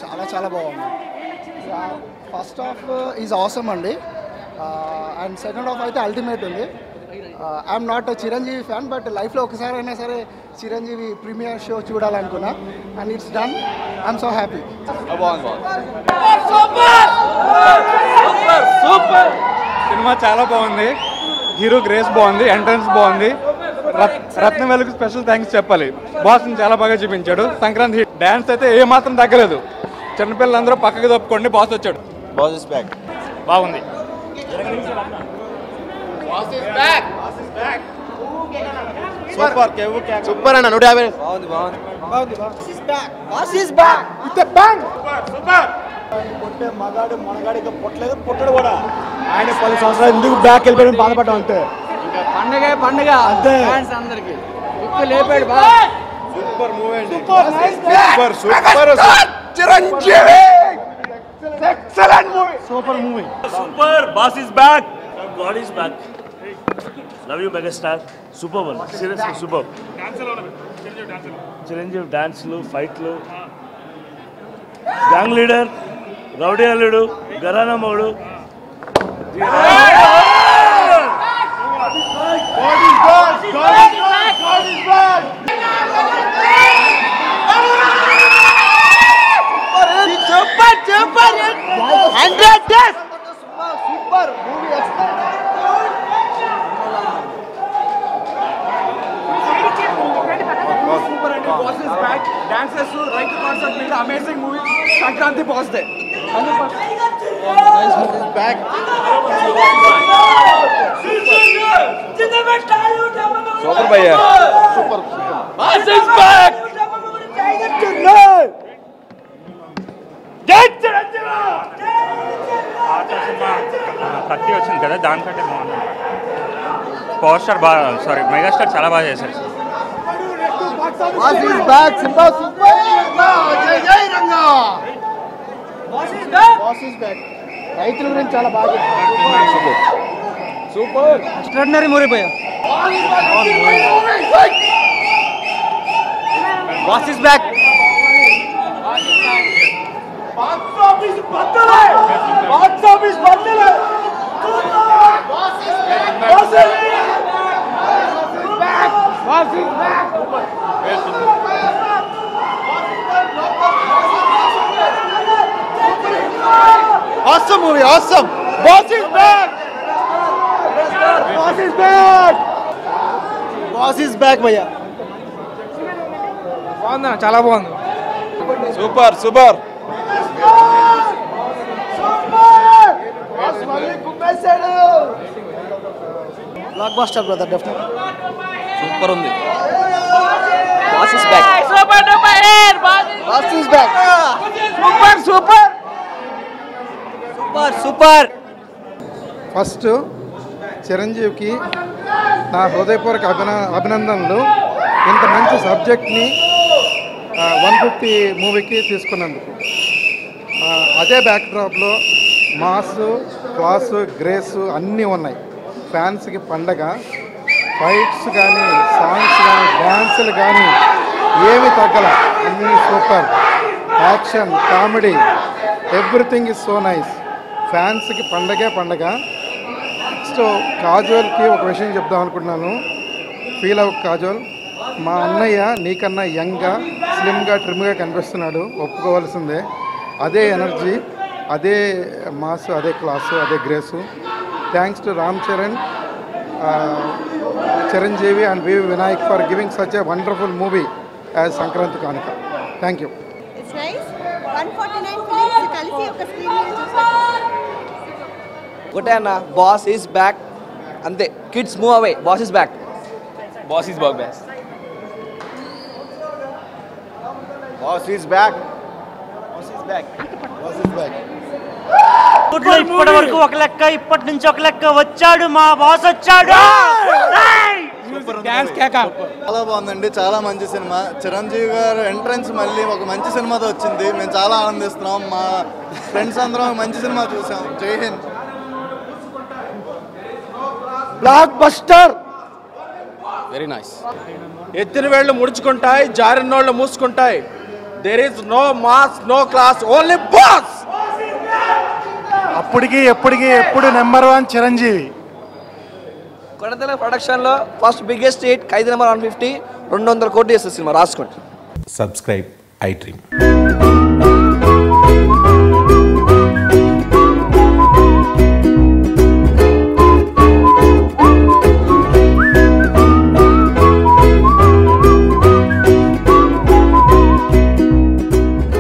చాలా చాలా బాగుంది. ఫస్ట్ హాఫ్ ఈజ్ ఆసమ్ అండి, అండ్ సెకండ్ హాఫ్ అయితే అల్టిమేట్ ఉంది. I'm not Chiranjeevi fan, but లైఫ్లో ఒకసారి అయినా సరే చిరంజీవి ప్రీమియర్ షో చూడాలనుకున్నా, and it's done. I'm so happy. Super cinema చాలా బాగుంది. హీరో గ్రేస్ బాగుంది, ఎంట్రన్స్ బాగుంది. రత్నవేలుకు స్పెషల్ థ్యాంక్స్ చెప్పాలి. బాస్ని చాలా బాగా చూపించాడు. సంక్రాంతి డ్యాన్స్ అయితే ఏ మాత్రం తగ్గలేదు. చిన్నపిల్లలందరూ పక్కకి తప్పుకోండి, బాస్ వచ్చాడు. Boss is back. బాగుంది. సూపర్ సూపర్ అన్న 150. కొట్టే మగాడు మనగాడికి పొట్టలేదు, పొట్టడు కూడా. ఆయన 10 సంవత్సరాలు ఎందుకు బ్యాక్ వెళ్ళిపోయాడు బాధపడ్డాం అంతే. పండగ అంతే అందరికి లేపాడు. సూపర్ మూవీ అండి. Super Chiranjeevi excellent movie. Super movie. Super, boss is back. God is back. Love you, megastar. Super one. Seriously, super. Chiranjeev dance lu, fight lu. Gang leader, rowdy alludu, garana modu. Super movie. Super అండి. Boss is back. Dancers right concept మీద amazing movie. Sankranti boss day. Back. Super భయ్యా. Super. Boss is back. జై చిరంజీవి. కత్తి వచ్చింది కదా, దానికంటే బాగుంది. Power star బాగా, సారీ మెగాస్టార్ చాలా బాగా చేశారు. Boss is back. Simba super. జై జై రంగా. Boss is back. రైతుల గురించి చాలా బాగా చెప్పారు. సూపర్ ఎక్స్ట్రాడినరీ మూవీ భయ్యా. Boss is back. Awesome movie, awesome. Boss is back. Boss is back. Boss is back భయ్యా. బాగుందా? చాలా బాగుంది. Super super. Blockbuster brother, definite. Super ఉంది. Boss is back. Super duper hit. Boss is back. Super super super. First చిరంజీవికి నా హృదయపూర్వక అభినందనలు. ఇంత మంచి సబ్జెక్ట్ని 150 మూవీకి తీసుకున్నందుకు. అదే బ్యాక్డ్రాప్లో మాసు, క్లాసు, గ్రేసు అన్నీ ఉన్నాయి. ఫ్యాన్స్కి పండగ. ఫైట్స్ కానీ, సాంగ్స్ కానీ, డ్యాన్సులు కానీ ఏమి తగ్గల. అన్నీ super. Action, comedy, everything is so nice. ఫ్యాన్స్కి పండగే పండగ. నెక్స్ట్ కాజోల్కి ఒక విషయం చెప్దాం అనుకుంటున్నాను. ఫీల్ అవ్వ కాజోల్, మా అన్నయ్య నీకన్నా యంగ్గా, స్లిమ్గా, ట్రిమ్గా కనిపిస్తున్నాడు, ఒప్పుకోవాల్సిందే. అదే ఎనర్జీ, అదే మాస్, అదే క్లాసు, అదే grace. Thanks to Ram Charan, Chiranjeevi and V Vinayak for giving such a wonderful movie as Sankranti కానుక. Thank you. It's nice. 149 films కలిసి ఒక స్క్రీన్ మీద చూస్తాం. ఒకటే అన్న, బాస్ ఈస్ బ్యాక్. అంతే. Kids move away. Boss is back. Boss is back. Boss is back. Boss is back. Boss is back. ఇప్పటి వరకు ఒక లెక్క, ఇప్పటి నుంచి ఒక లెక్క. వచ్చాడు మా బాస్, వచ్చాడు. చాలా బాగుందండి, చాలా మంచి సినిమా. చిరంజీవి గారు ఎంట్రన్స్ మళ్ళీ ఒక మంచి సినిమాతో వచ్చింది. మేము చాలా ఆనందిస్తున్నాం. మా ఫ్రెండ్స్ అందరం మంచి సినిమా చూసాం. జై Hind. Blockbuster. Very nice. ఎత్తిన వేళ్ళు ముడుచుకుంటాయి, జారినోళ్ళు మూసుకుంటాయి. There is no mass, no class, only boss. అప్పటికి ఎప్పుడు #1 చిరంజీవి. కొనతెల ప్రొడక్షన్లో ఫస్ట్ బిగ్గెస్ట్ హిట్ ఖైదీ #150, 200 కోట్లు చేస్తుంది సినిమా. రాసుకోండి. Subscribe I dream.